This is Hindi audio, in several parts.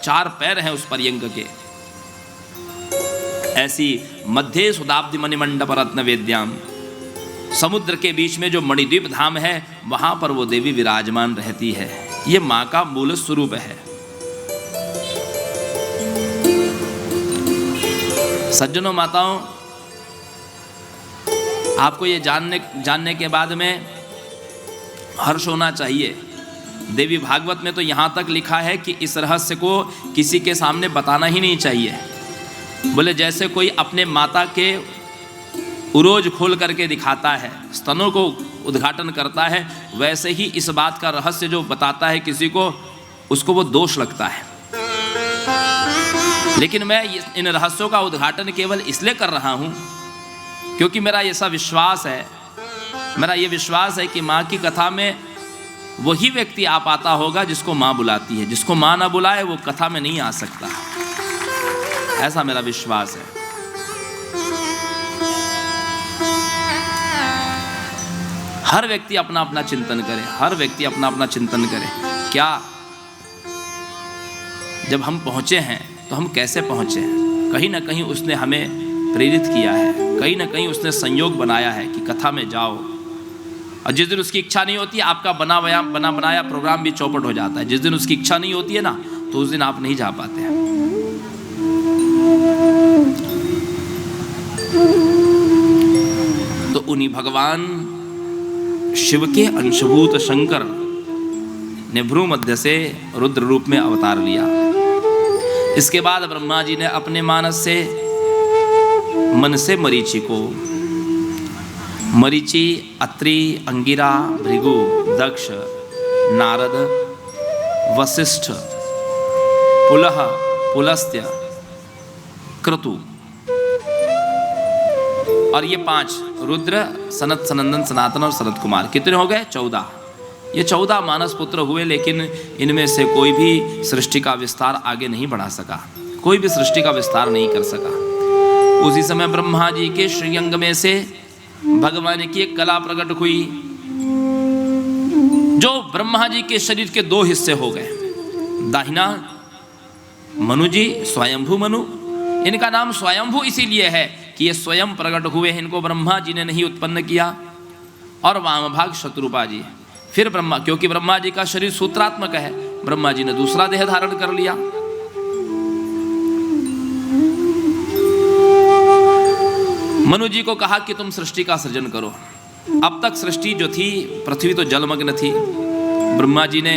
4 पैर हैं उस पर्यंक के। ऐसी मध्य सुदाब्धि मणिमंडप रत्न वेद्याम, समुद्र के बीच में जो मणिद्वीप धाम है वहां पर वो देवी विराजमान रहती है। ये मां का मूल स्वरूप है। सज्जनों माताओं, आपको ये जानने के बाद में हर्ष होना चाहिए। देवी भागवत में तो यहाँ तक लिखा है कि इस रहस्य को किसी के सामने बताना ही नहीं चाहिए। बोले जैसे कोई अपने माता के उरोज खोल करके दिखाता है, स्तनों को उद्घाटन करता है, वैसे ही इस बात का रहस्य जो बताता है किसी को, उसको वो दोष लगता है। लेकिन मैं इन रहस्यों का उद्घाटन केवल इसलिए कर रहा हूँ क्योंकि मेरा ऐसा विश्वास है, मेरा ये विश्वास है कि माँ की कथा में वही व्यक्ति आ पाता होगा जिसको माँ बुलाती है। जिसको माँ ना बुलाए वो कथा में नहीं आ सकता, ऐसा मेरा विश्वास है। हर व्यक्ति अपना अपना चिंतन करे, हर व्यक्ति अपना अपना चिंतन करे। क्या जब हम पहुँचे हैं तो हम कैसे पहुँचे हैं? कहीं ना कहीं उसने हमें प्रेरित किया है, कहीं ना कहीं उसने संयोग बनाया है कि कथा में जाओ। और जिस दिन उसकी इच्छा नहीं होती है, आपका बना बनाया प्रोग्राम भी चौपट हो जाता है। जिस दिन उसकी इच्छा नहीं होती है ना, तो उस दिन आप नहीं जा पाते हैं। तो उन्हीं भगवान शिव के अंशभूत शंकर ने भ्रू मध्य से रुद्र रूप में अवतार लिया। इसके बाद ब्रह्मा जी ने अपने मानस से मन से मरीचि को, मरीचि, अत्रि, अंगिरा, भृगु, दक्ष, नारद, वशिष्ठ, पुलह, पुलस्त्य, क्रतु और ये 5 रुद्र, सनत, सनंदन, सनातन और शरद कुमार, कितने हो गए? 14। ये 14 मानस पुत्र हुए, लेकिन इनमें से कोई भी सृष्टि का विस्तार आगे नहीं बढ़ा सका, कोई भी सृष्टि का विस्तार नहीं कर सका। उसी समय ब्रह्मा जी के श्रीअंग में से भगवान की एक कला प्रकट हुई, जो ब्रह्मा जी के शरीर के 2 हिस्से हो गए। दाहिना मनु जी, स्वयंभू मनु, इनका नाम स्वयंभू इसीलिए है कि ये स्वयं प्रकट हुए, इनको ब्रह्मा जी ने नहीं उत्पन्न किया। और वाम भाग शत्रुपा जी, फिर ब्रह्मा, क्योंकि ब्रह्मा जी का शरीर सूत्रात्मक है, ब्रह्मा जी ने दूसरा देह धारण कर लिया। मनु जी को कहा कि तुम सृष्टि का सृजन करो। अब तक सृष्टि जो थी, पृथ्वी तो जलमग्न थी। ब्रह्मा जी ने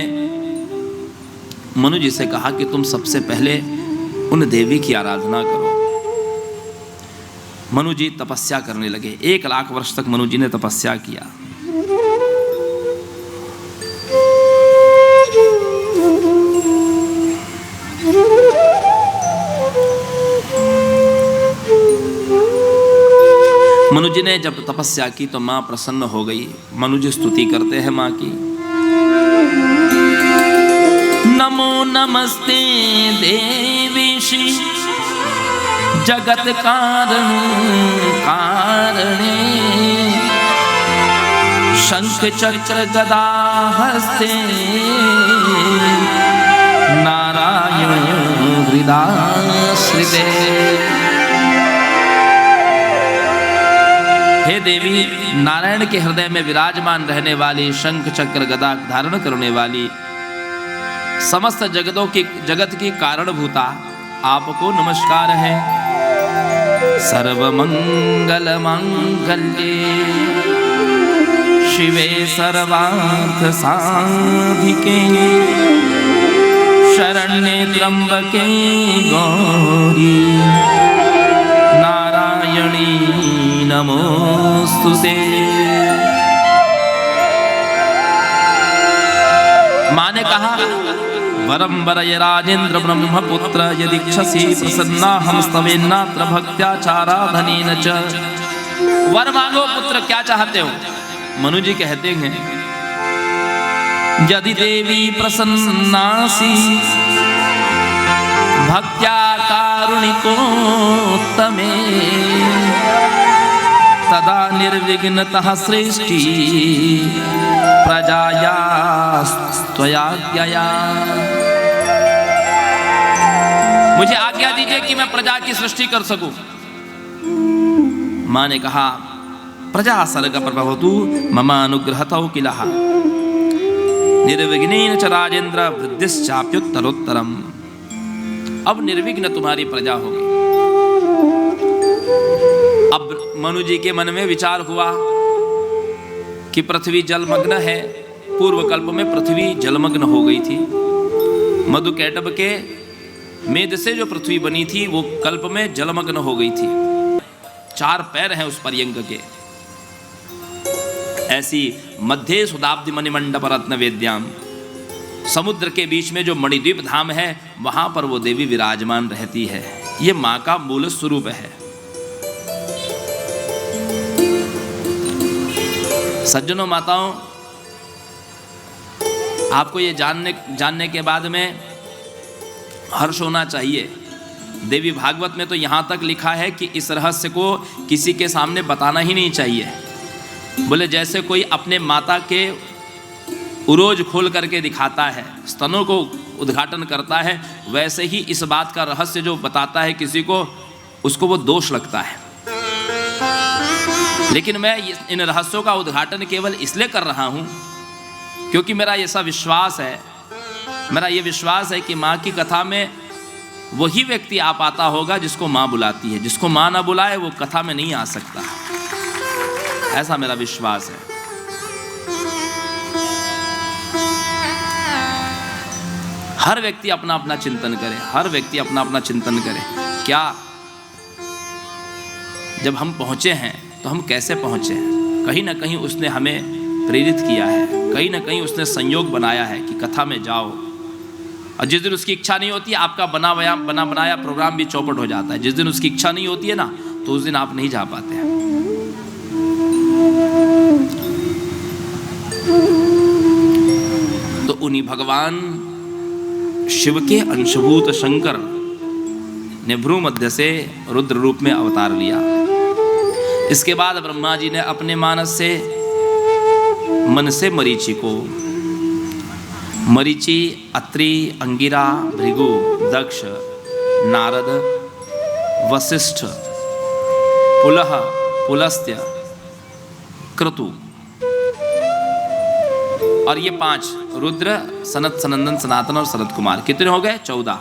मनु जी से कहा कि तुम सबसे पहले उन देवी की आराधना करो। मनु जी तपस्या करने लगे। 1 लाख वर्ष तक मनु जी ने तपस्या किया। मनु जी ने जब तपस्या की तो मां प्रसन्न हो गई। मनु जी स्तुति करते हैं मां की। नमो नमस्ते देवीशि जगत कारण कारणे, शंख चक्र गदा हस्ते, नारायण हृदाश्रिते। हे देवी, नारायण के हृदय में विराजमान रहने वाली, शंख चक्र गदा धारण करने वाली, समस्त जगत की कारणभूता आपको नमस्कार है। सर्वमंगल मांगल्ये शिवे सर्वार्थ साधिके, शरण्ये त्र्यंबके गौरी, नारायणी नमोस्तुते। मां ने कहा, वरम वरय राजेंद्र ब्रह्मपुत्र यदीक्षसि प्रसन्ना हम स्तवेन्नात्र भक्त्याचाराधनेन च। वर मांगो पुत्र, क्या चाहते हो? मनु जी कहते हैं, यदि देवी प्रसन्नासि भक्त्या कारुणिकोत्तमे, तदा निर्विघ्नतः सृष्टि प्रजायास्त्वया ज्ञया। मुझे आज्ञा दीजिए कि मैं प्रजा की सृष्टि कर सकूं। मां ने कहा, प्रजा सर्ग प्रभवतु मम अनुग्रहतौ किलः निर्विघ्नेन च राजेंद्र वृद्धिश्चाप्युत्तरोत्तरम। अब निर्विघ्न तुम्हारी प्रजा होगी। अब मनु जी के मन में विचार हुआ कि पृथ्वी जलमग्न है। पूर्व कल्प में पृथ्वी जलमग्न हो गई थी। मधुकैटभ के मेद से जो पृथ्वी बनी थी वो कल्प में जलमग्न हो गई थी। 4 पैर हैं उस पर्यंक के। ऐसी मध्य सुदाब्धि मणिमंडप रत्न वेद्याम, समुद्र के बीच में जो मणिद्वीप धाम है वहां पर वो देवी विराजमान रहती है। ये मां का मूल स्वरूप है। सज्जनों माताओं, आपको ये जानने के बाद में हर्ष होना चाहिए। देवी भागवत में तो यहाँ तक लिखा है कि इस रहस्य को किसी के सामने बताना ही नहीं चाहिए। बोले जैसे कोई अपने माता के उरोज खोल करके दिखाता है, स्तनों को उद्घाटन करता है, वैसे ही इस बात का रहस्य जो बताता है किसी को, उसको वो दोष लगता है। लेकिन मैं इन रहस्यों का उद्घाटन केवल इसलिए कर रहा हूँ क्योंकि मेरा ऐसा विश्वास है, मेरा ये विश्वास है कि माँ की कथा में वही व्यक्ति आ पाता होगा जिसको माँ बुलाती है। जिसको माँ ना बुलाए वो कथा में नहीं आ सकता, ऐसा मेरा विश्वास है। हर व्यक्ति अपना अपना चिंतन करे, हर व्यक्ति अपना अपना चिंतन करे। क्या जब हम पहुँचे हैं तो हम कैसे पहुँचे हैं? कहीं ना कहीं उसने हमें प्रेरित किया है, कहीं ना कहीं उसने संयोग बनाया है कि कथा में जाओ। और जिस दिन उसकी इच्छा नहीं होती है, आपका बना बनाया प्रोग्राम भी चौपट हो जाता है। जिस दिन उसकी इच्छा नहीं होती है ना, तो उस दिन आप नहीं जा पाते हैं। तो उन्हीं भगवान शिव के अंशभूत शंकर ने भ्रू मध्य से रुद्र रूप में अवतार लिया। इसके बाद ब्रह्मा जी ने अपने मानस से मन से मरीचि को, मरीचि, अत्रि, अंगिरा, भृगु, दक्ष, नारद, वशिष्ठ, पुलह, पुलस्त्य, क्रतु और ये 5 रुद्र, सनत, सनंदन, सनातन और शरद कुमार। कितने हो गए? 14।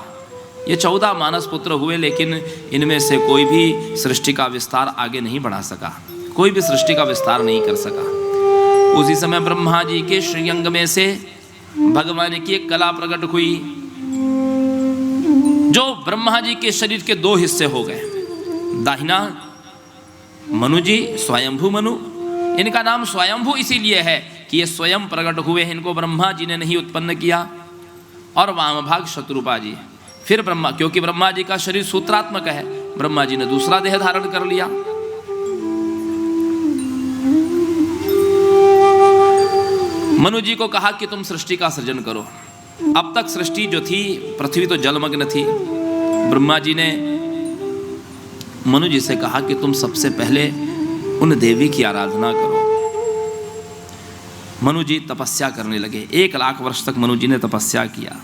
ये 14 मानस पुत्र हुए, लेकिन इनमें से कोई भी सृष्टि का विस्तार आगे नहीं बढ़ा सका, कोई भी सृष्टि का विस्तार नहीं कर सका। उसी समय ब्रह्मा जी के श्रीअंग में से भगवान की एक कला प्रकट हुई, जो ब्रह्मा जी के शरीर के 2 हिस्से हो गए। दाहिना मनु जी, स्वयंभू मनु। इनका नाम स्वयंभू इसीलिए है कि ये स्वयं प्रकट हुए, इनको ब्रह्मा जी ने नहीं उत्पन्न किया। और वाम भाग शत्रुपा जी, फिर ब्रह्मा, क्योंकि ब्रह्मा जी का शरीर सूत्रात्मक है, ब्रह्मा जी ने दूसरा देह धारण कर लिया। मनु जी को कहा कि तुम सृष्टि का सृजन करो। अब तक सृष्टि जो थी, पृथ्वी तो जलमग्न थी। ब्रह्मा जी ने मनु जी से कहा कि तुम सबसे पहले उन देवी की आराधना करो। मनु जी तपस्या करने लगे। 1 लाख वर्ष तक मनु जी ने तपस्या किया।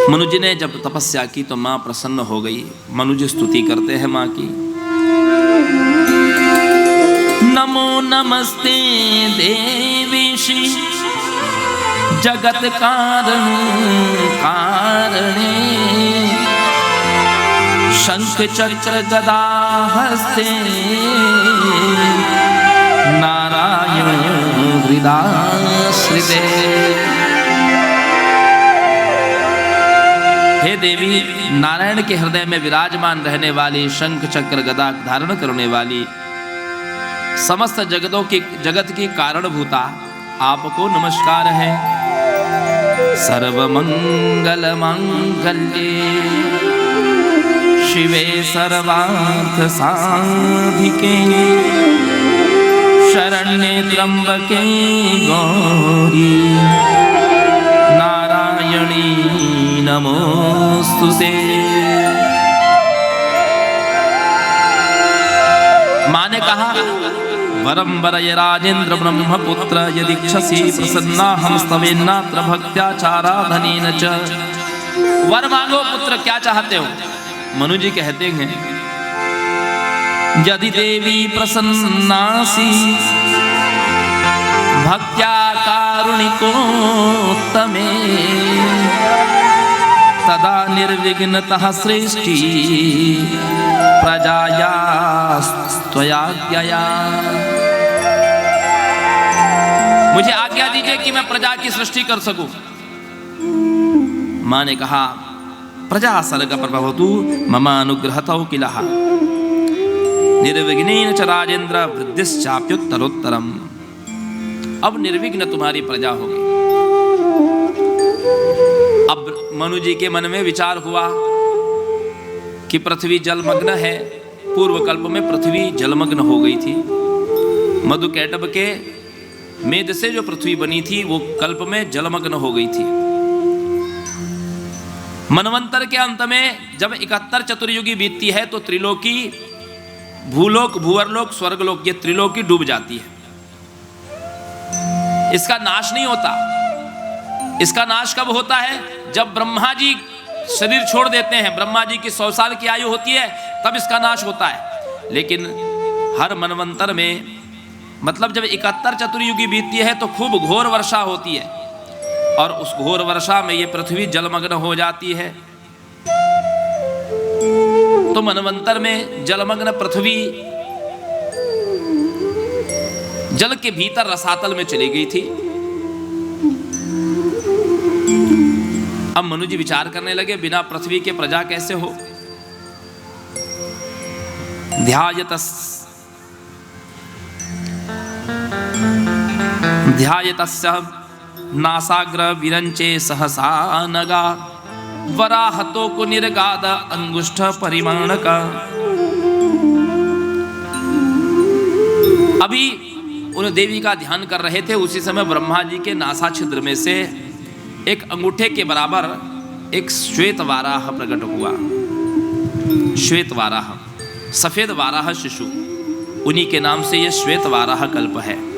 मनु जी ने जब तपस्या की तो मां प्रसन्न हो गई। मनु जी स्तुति करते हैं मां की। नमो नमस्ते देवीशि जगत कारण कारणे शंख चक्र गदा हस्ते नारायण हृदाश्रिते। हे देवी, नारायण के हृदय में विराजमान रहने वाली, शंख चक्र गदा धारण करने वाली, समस्त जगत की कारणभूता, आपको नमस्कार है। सर्वमंगल मांगल्ये शिवे सर्वार्थ साधिके शरण्ये त्र्यंबके गौरी नारायणी नमोस्तुते। कहा वरम वरय राजेंद्र ब्रह्मपुत्र यदीक्षसी प्रसन्ना हम स्तवेन्नात्र भक्त्याचाराधनेन च। वर मांगो पुत्र, क्या चाहते हो? मनु जी कहते हैं यदि देवी प्रसन्नासी भक्त्या कारुणिकोत्तमे तदा निर्विघ्नतः सृष्टि प्रजायास्त्वयाज्ञया। मुझे आज्ञा दीजिए कि मैं प्रजा की सृष्टि कर सकूं। मां ने कहा प्रजा सर्ग प्रभवतु मम अनुग्रहतौ किलः निर्विघ्नेन च राजेंद्र वृद्धिश्चाप्युत्तरोत्तरम्। अब निर्विघ्न तुम्हारी प्रजा होगी। अब मनु जी के मन में विचार हुआ कि पृथ्वी जलमग्न है। पूर्व कल्प में पृथ्वी जलमग्न हो गई थी। मधुकैटभ के मेद से जो पृथ्वी बनी थी वो कल्प में जलमग्न हो गई थी। मनवंतर के अंत में जब 71 चतुर्युगी बीतती है तो त्रिलोकी, भूलोक, भूवरलोक, स्वर्गलोक, ये त्रिलोकी डूब जाती है। इसका नाश नहीं होता। इसका नाश कब होता है? जब ब्रह्मा जी शरीर छोड़ देते हैं। ब्रह्मा जी की 100 साल की आयु होती है, तब इसका नाश होता है। लेकिन हर मनवंतर में, मतलब जब 71 चतुर्युगी बीतती है तो खूब घोर वर्षा होती है और उस घोर वर्षा में ये पृथ्वी जलमग्न हो जाती है। तो मनवंतर में जलमग्न पृथ्वी जल के भीतर रसातल में चली गई थी। अब मनु जी विचार करने लगे बिना पृथ्वी के प्रजा कैसे हो। ध्यायतस्य नासाग्र विरंचे सहसा नगा वराहतो को निर्गाद अंगुष्ठ परिमाण का। अभी उन देवी का ध्यान कर रहे थे, उसी समय ब्रह्मा जी के नासा छिद्र में से एक अंगूठे के बराबर एक श्वेत वाराह प्रकट हुआ। श्वेत वाराह, सफेद वाराह शिशु, उन्हीं के नाम से यह श्वेत वाराह कल्प है।